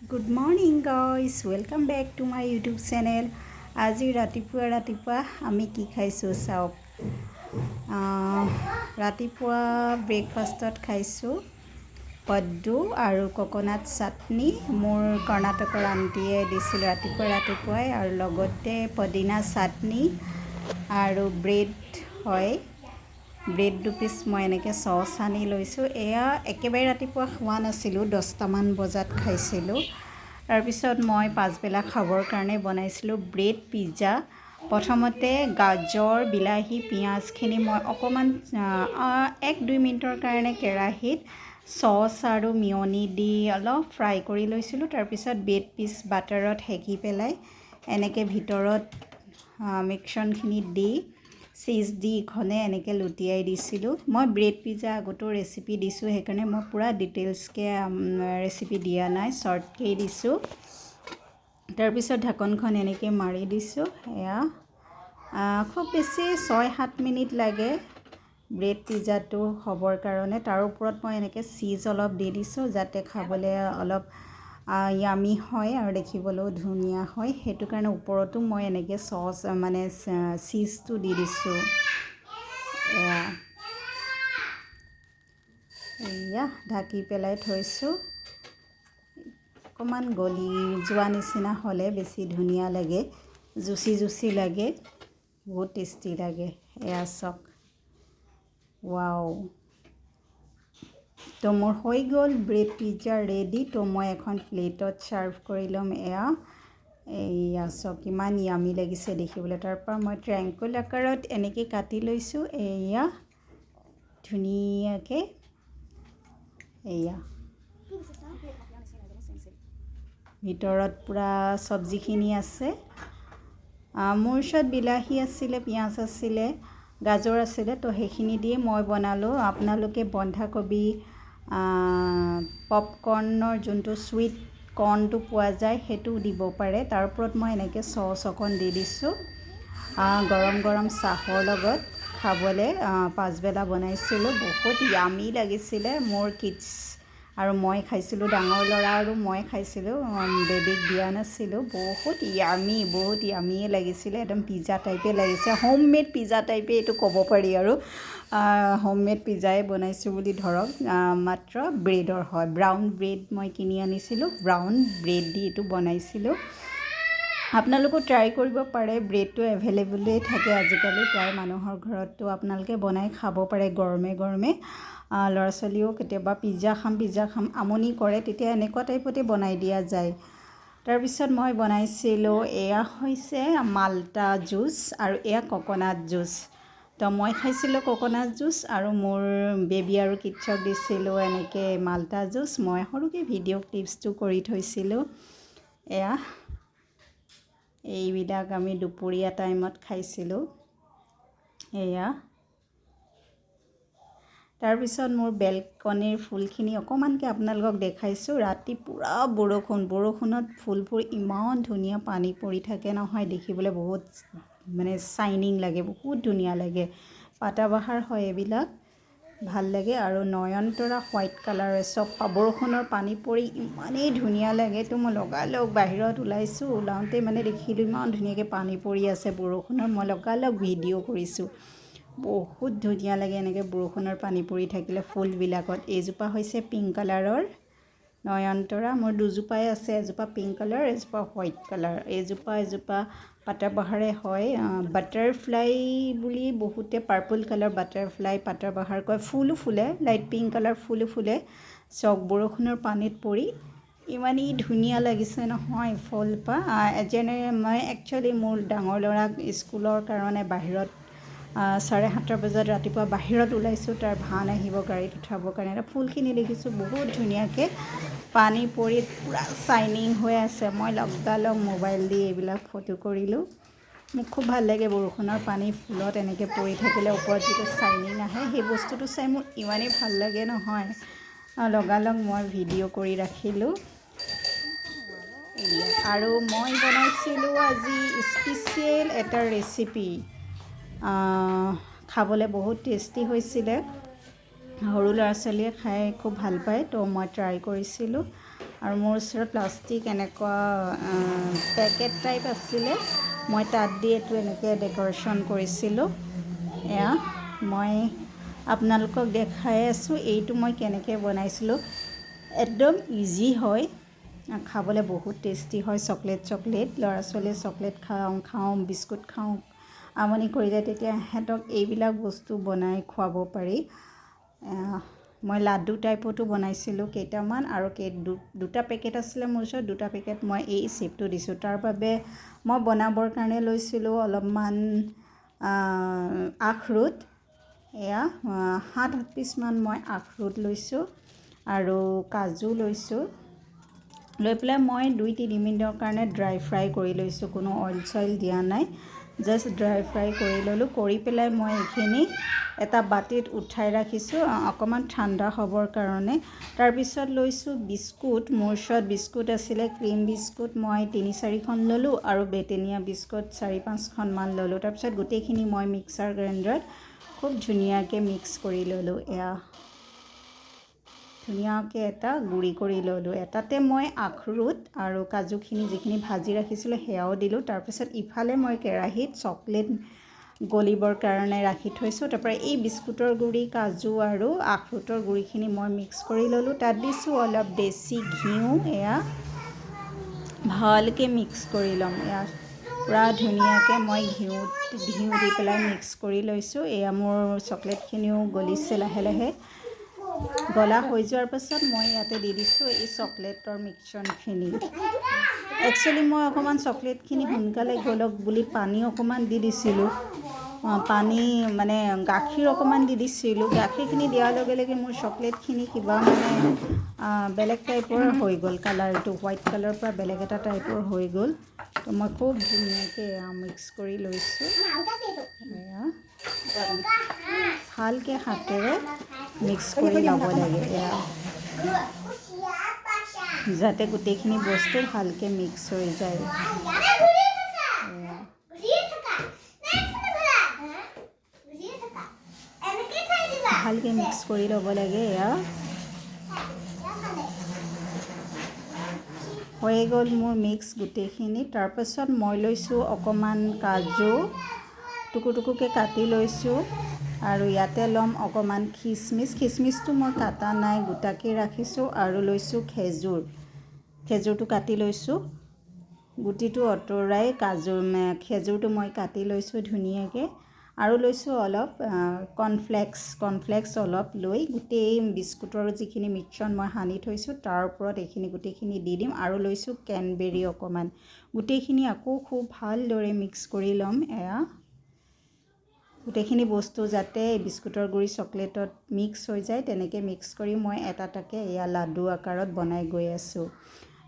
Good morning guys, welcome back to my YouTube channel. আজি ৰাতিপুৱা আমি কি খাইছো চাওক। ৰাতিপুৱা ব্ৰেকফাষ্টত খাইছো পদ্দু আৰু কোকোনাট চাটনি। মোৰ কৰ্ণাটকৰ আন্টিয়ে দিছিল ৰাতিপুৱাই আৰু লগতে পদিনা চাটনি আৰু ব্ৰেড হয়। ব্ৰেড 2 পিচ মই এনেকৈ চচ আনি লৈছোঁ। এয়া একেবাৰে ৰাতিপুৱা খোৱা নাছিলোঁ, 10টামান বজাত খাইছিলোঁ। তাৰপিছত মই পাছবেলা খাবৰ কাৰণে বনাইছিলোঁ ব্ৰেড পিজ্জা। প্ৰথমতে গাজৰ, বিলাহী, পিঁয়াজখিনি মই অকণমান 1-2 মিনিটৰ কাৰণে কেৰাহীত চচ আৰু মিয়নি দি অলপ ফ্ৰাই কৰি লৈছিলোঁ। তাৰপিছত ব্ৰেড পিচ বাটাৰত সেকি পেলাই এনেকৈ ভিতৰত মিক্সনখিনি দি চীজ দি ইখনে এনেকৈ লুটিয়াই দিছিলোঁ। মই ব্ৰেড পিজ্জা আগতো ৰেচিপি দিছোঁ, সেইকাৰণে মই পূৰা ডিটেইলছকৈ ৰেচিপি দিয়া নাই, শ্বৰ্টকৈ দিছোঁ। তাৰপিছত ঢাকনখন এনেকৈ মাৰি দিছোঁ। এয়া খুব বেছি 6-7 মিনিট লাগে ব্ৰেড পিজ্জাটো হ'বৰ কাৰণে। তাৰ ওপৰত মই এনেকৈ চীজ অলপ দি দিছোঁ যাতে খাবলৈ অলপ য়ামি হয় আৰু দেখিবলৈও ধুনীয়া হয়। সেইটো কাৰণে ওপৰতো মই এনেকৈ চচ চীজটো দি দিছোঁ। এয়া ঢাকি পেলাই থৈছোঁ। অকণমান গলি যোৱা নিচিনা হ'লে বেছি ধুনীয়া লাগে, জুচি লাগে, বহুত টেষ্টি লাগে। এয়া চাওক, ৱাও। তো মোৰ হৈ গ'ল ব্ৰেড পিজ্জা ৰেডি। তো মই এখন প্লেটত ছাৰ্ভ কৰি ল'ম। এয়া চাওক কিমান য়ামি লাগিছে দেখিবলৈ। তাৰপৰা মই ট্ৰায়াংগল আকাৰত এনেকৈ কাটি লৈছোঁ। এয়া ধুনীয়াকৈ এয়া ভিতৰত পূৰা চব্জিখিনি আছে। মোৰ ওচৰত বিলাহী আছিলে, পিঁয়াজ আছিলে, গাজৰ আছিলে, তো সেইখিনি দিয়ে মই বনালোঁ। আপোনালোকে বন্ধাকবি, পপকৰ্ণৰ যোনটো চুইট কৰ্ণটো পোৱা যায় সেইটোও দিব পাৰে। তাৰ ওপৰত মই এনেকৈ চচ অকণ দি দিছোঁ। গৰম চাহৰ লগত খাবলৈ পাছবেলা বনাইছিলোঁ, বহুত য়ামি লাগিছিলে। মোৰ কিডছ আৰু মই খাইছিলোঁ, ডাঙৰ ল'ৰা আৰু মই খাইছিলোঁ, বেবীক দিয়া নাছিলোঁ। বহুত য়ামিয়ে লাগিছিলে, একদম পিজ্জা টাইপে লাগিছে। হোমমেড পিজ্জা টাইপে এইটো ক'ব পাৰি আৰু হোমমেড পিজ্জাই বনাইছোঁ বুলি ধৰক। মাত্ৰ ব্ৰেডৰ হয়, ব্ৰাউন ব্ৰেড মই কিনি আনিছিলোঁ, ব্ৰাউন ব্ৰেড দি এইটো বনাইছিলোঁ। আপোনালোকেও ট্ৰাই কৰিব পাৰে, ব্ৰেডটো এভেইলেবলেই থাকে আজিকালি প্ৰায় মানুহৰ ঘৰত। তো আপোনালোকে বনাই খাব পাৰে গৰমে। ল'ৰা ছোৱালীও কেতিয়াবা পিজ্জা খাম আমনি কৰে, তেতিয়া এনেকুৱা টাইপতে বনাই দিয়া যায়। তাৰপিছত মই বনাইছিলোঁ, এয়া হৈছে মাল্টা জুচ আৰু এয়া কোকোনাট জুচ। তো মই খাইছিলোঁ কোকোনাট জুচ আৰু মোৰ বেবী আৰু কিডছক দিছিলোঁ এনেকৈ মাল্টা জুচ। মই সৰুকৈ ভিডিঅ' ক্লিপছটো কৰি থৈছিলোঁ। এইবিলাক আমি দুপৰীয়া টাইমত খাইছিলোঁ। তাৰপিছত মোৰ বেলকনিৰ ফুলখিনি অকণমানকৈ আপোনালোকক দেখাইছোঁ। ৰাতি পূৰা বৰষুণত ফুলবোৰ ইমান ধুনীয়া পানী পৰি থাকে নহয়, দেখিবলৈ বহুত শ্বাইনিং লাগে, বহুত ধুনীয়া লাগে। পাতাবাহাৰ হয় এইবিলাক, ভাল লাগে। আৰু নয়নতৰা হোৱাইট কালাৰ, চব বৰষুণৰ পানী পৰি ইমানেই ধুনীয়া লাগে। তো মই লগালগ বাহিৰত ওলাওঁতে দেখিলোঁ ইমান ধুনীয়াকৈ পানী পৰি আছে বৰষুণৰ। মই লগালগ ভিডিঅ' কৰিছোঁ। বহুত ধুনীয়া লাগে এনেকৈ বৰষুণৰ পানী পৰি থাকিলে ফুলবিলাকত। এইজোপা হৈছে পিংক কালাৰৰ নয়নতৰা, মোৰ দুজোপাই আছে, এজোপা পিংক কালাৰ, এজোপা হোৱাইট কালাৰ। এজোপা পাতাবাহাৰে হয়, বাটাৰফ্লাই বুলি বহুতে পাৰ্পল কালাৰ বাটাৰফ্লাই পাতাবাহাৰ কয়। ফুলো ফুলে, লাইট পিংক কালাৰ ফুলো ফুলে। চক বৰষুণৰ পানীত পৰি ইমানেই ধুনীয়া লাগিছে নহয় ফুলপাহ। মই একচুৱেলি মোৰ ডাঙৰ ল'ৰাক স্কুলৰ কাৰণে বাহিৰত 7:30 বজাত ৰাতিপুৱা বাহিৰত ওলাইছোঁ, তাৰ ভান আহিব গাড়ীত উঠাবৰ কাৰণে। ফুলখিনি দেখিছোঁ বহুত ধুনীয়াকৈ পানী পৰি পূৰা শ্বাইনিং হৈ আছে। মই লগালগ মোবাইল দি এইবিলাক ফটো কৰিলোঁ। মোক খুব ভাল লাগে বৰষুণৰ পানী ফুলত এনেকৈ পৰি থাকিলে ওপৰত যিটো শ্বাইনিং আহে, সেই বস্তুটো চাই মোৰ ইমানেই ভাল লাগে নহয়, লগালগ মই ভিডিঅ' কৰি ৰাখিলোঁ। আৰু মই বনাইছিলোঁ আজি স্পেচিয়েল এটা ৰেচিপি, খাবলৈ বহুত টেষ্টি হৈছিলে। সৰু ল'ৰা ছোৱালীয়ে খাই খুব ভাল পায়, তো মই ট্ৰাই কৰিছিলোঁ। আৰু মোৰ ওচৰত প্লাষ্টিক এনেকুৱা পেকেট টাইপ আছিলে মই তাত দি এইটো এনেকৈ ডেক'ৰেশ্যন কৰিছিলোঁ এয়া মই আপোনালোকক দেখাই আছোঁ এইটো মই কেনেকৈ বনাইছিলোঁ একদম ইজি হয় খাবলৈ বহুত টেষ্টি হয় চকলেট ল'ৰা ছোৱালীয়ে চকলেট খাওঁ বিস্কুট খাওঁ আমনি কৰিলে তেতিয়া সিহঁতক এইবিলাক বস্তু বনাই খুৱাব পাৰি মই লাডু টাইপতো বনাইছিলোঁ কেইটামান আৰু দুটা পেকেট আছিলে মোৰ ওচৰত দুটা পেকেট মই এই শ্বেপটো দিছোঁ তাৰ বাবে মই বনাবৰ কাৰণে লৈছিলোঁ অলপমান আখৰোট এয়া 7-8 পিচমান মই আখৰোট লৈছোঁ আৰু কাজু লৈছোঁ লৈ পেলাই মই 2-3 মিনিটৰ কাৰণে ড্ৰাই ফ্ৰাই কৰি লৈছোঁ কোনো অইল চইল দিয়া নাই জাষ্ট ড্ৰাই ফ্ৰাই কৰি ল'লোঁ কৰি পেলাই মই এইখিনি এটা বাটিত উঠাই ৰাখিছোঁ অকণমান ঠাণ্ডা হ'বৰ কাৰণে তাৰপিছত লৈছোঁ বিস্কুট মোৰ ওচৰত বিস্কুট আছিলে ক্ৰীম বিস্কুট মই 3-4খন ল'লোঁ আৰু বেটেনিয়া বিস্কুট 4-5খনমান ল'লোঁ তাৰপিছত গোটেইখিনি মই মিক্সাৰ গ্ৰাইণ্ডাৰত খুব ধুনীয়াকৈ মিক্স কৰি ল'লোঁ এয়া ধুনীয়াকৈ এটা গুড়ি কৰি ল'লোঁ এটাতে মই আখৰোট আৰু কাজুখিনি যিখিনি ভাজি ৰাখিছিলোঁ সেয়াও দিলোঁ তাৰপিছত ইফালে মই কেৰাহীত চকলেট গলিবৰ কাৰণে ৰাখি থৈছোঁ তাৰপৰা এই বিস্কুটৰ গুড়ি কাজু আৰু আখৰোটৰ গুড়িখিনি মই মিক্স কৰি ল'লোঁ তাত দিছোঁ অলপ দেশী ঘিউ এয়া ভালকৈ মিক্স কৰি ল'ম এয়া পূৰা ধুনীয়াকৈ মই ঘিউ দি পেলাই মিক্স কৰি লৈছোঁ এয়া মোৰ চকলেটখিনিও গলিছে লাহে লাহে গলা হৈ যোৱাৰ পাছত মই ইয়াতে দি দিছোঁ এই চকলেটৰ মিক্সনখিনি একচুৱেলি মই অকণমান চকলেটখিনি সোনকালে গলক বুলি পানী অকণমান দি দিছিলোঁ পানী মানে গাখীৰ অকণমান দি দিছিলোঁ গাখীৰখিনি দিয়াৰ লগে লগে মোৰ চকলেটখিনি কিবা মানে বেলেগ টাইপৰ হৈ গ'ল কালাৰটো হোৱাইট কালাৰৰ পৰা বেলেগ এটা টাইপৰ হৈ গ'ল তো মই খুব ধুনীয়াকৈ মিক্স কৰি লৈছোঁ ভালকৈ হাতেৰে মিক্স কৰি ল'ব লাগে যাতে গোটেইখিনি বস্তু ভালকৈ মিক্স হৈ যায় ভালকৈ মিক্স কৰি ল'ব লাগে এয়া হৈ গ'ল মোৰ মিক্স গোটেইখিনি তাৰপাছত মই লৈছোঁ অকণমান কাজু টুকুৰকৈ কাটি লৈছোঁ আৰু ইয়াতে ল'ম অকণমান খিচমিচটো মই কাটা নাই গোটাকৈ ৰাখিছোঁ আৰু লৈছোঁ খেজুৰটো কাটি লৈছোঁ গুটিটো আঁতৰাই খেজুৰটো মই কাটি লৈছোঁ ধুনীয়াকৈ আৰু লৈছোঁ অলপ কৰ্ণফ্লেক্স অলপ লৈ গোটেই বিস্কুটৰ যিখিনি মিশ্ৰণ মই সানি থৈছোঁ তাৰ ওপৰত এইখিনি গোটেইখিনি দি দিম আৰু লৈছোঁ কেনবেৰী অকণমান গোটেইখিনি আকৌ খুব ভালদৰে মিক্স কৰি ল'ম এয়া গোটেইখিনি বস্তু যাতে বিস্কুটৰ গুড়ি চকলেটত মিক্স হৈ যায় তেনেকৈ মিক্স কৰি মই এটাকে এয়া লাডু আকাৰত বনাই গৈ আছোঁ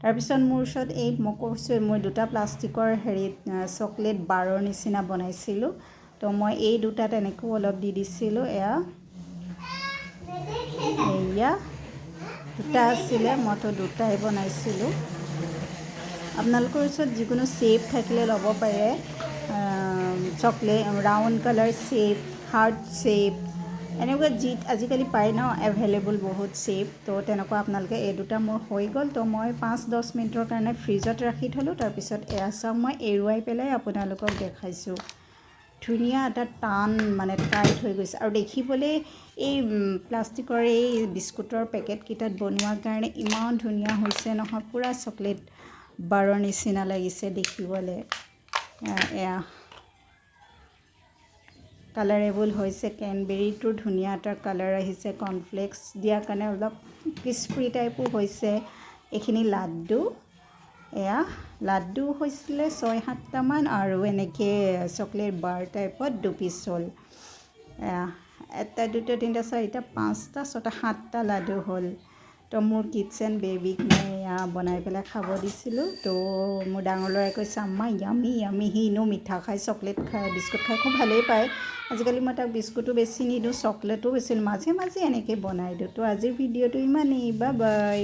তাৰপিছত মোৰ ওচৰত এই মই কৈছোঁ মই দুটা প্লাষ্টিকৰ চকলেট বাৰৰ নিচিনা বনাইছিলোঁ তো মই এই দুটা তেনেকৈও অলপ দি দিছিলোঁ এয়া দুটা আছিলে মইতো দুটাই বনাইছিলোঁ আপোনালোকৰ ওচৰত যিকোনো শ্বেপ থাকিলে ল'ব পাৰে chocolate round colour shape heart shape এনেকুৱা যি আজিকালি পায় ন এভেইলেবল বহুত শ্বেপ তো তেনেকুৱা আপোনালোকে এই দুটা মোৰ হৈ গ'ল তো মই 5-10 মিনিটৰ কাৰণে ফ্ৰিজত ৰাখি থ'লোঁ তাৰপিছত এয়া চাওক মই এৰুৱাই পেলাই আপোনালোকক দেখাইছোঁ ধুনীয়া এটা টান মানে টাইট হৈ গৈছে আৰু দেখিবলৈ এই প্লাষ্টিকৰ এই বিস্কুটৰ পেকেটকেইটাত বনোৱাৰ কাৰণে ইমান ধুনীয়া হৈছে নহয় পূৰা চকলেট বাৰৰ নিচিনা লাগিছে দেখিবলৈ এয়া কালাৰেবল হৈছে কেনবেৰীটোৰ ধুনীয়া এটা কালাৰ আহিছে কৰ্ণফ্লেক্স দিয়াৰ কাৰণে অলপ ক্ৰিস্পি টাইপো হৈছে এইখিনি লাড্ডু এয়া লাড্ডু হৈছিলে 6-7টামান আৰু এনেকৈ চকলেট বাৰ টাইপত 2 পিচ হ'ল এয়া 1 2 3 4 5 6 7টা লাড্ডু হ'ল তো মোৰ কিডছ এণ্ড বেবীক মই এয়া বনাই পেলাই খাব দিছিলোঁ তো মোৰ ডাঙৰ ল'ৰাই কৈছে আম্মা য়ামি সি এনেও মিঠা খাই চকলেট খাই বিস্কুট খাই খুব ভালেই পায় আজিকালি মই তাক বিস্কুটো বেছি নিদিওঁ চকলেটো বেছি মাজে মাজে এনেকৈ বনাই দিওঁ তো আজিৰ ভিডিঅ'টো ইমানেই বাই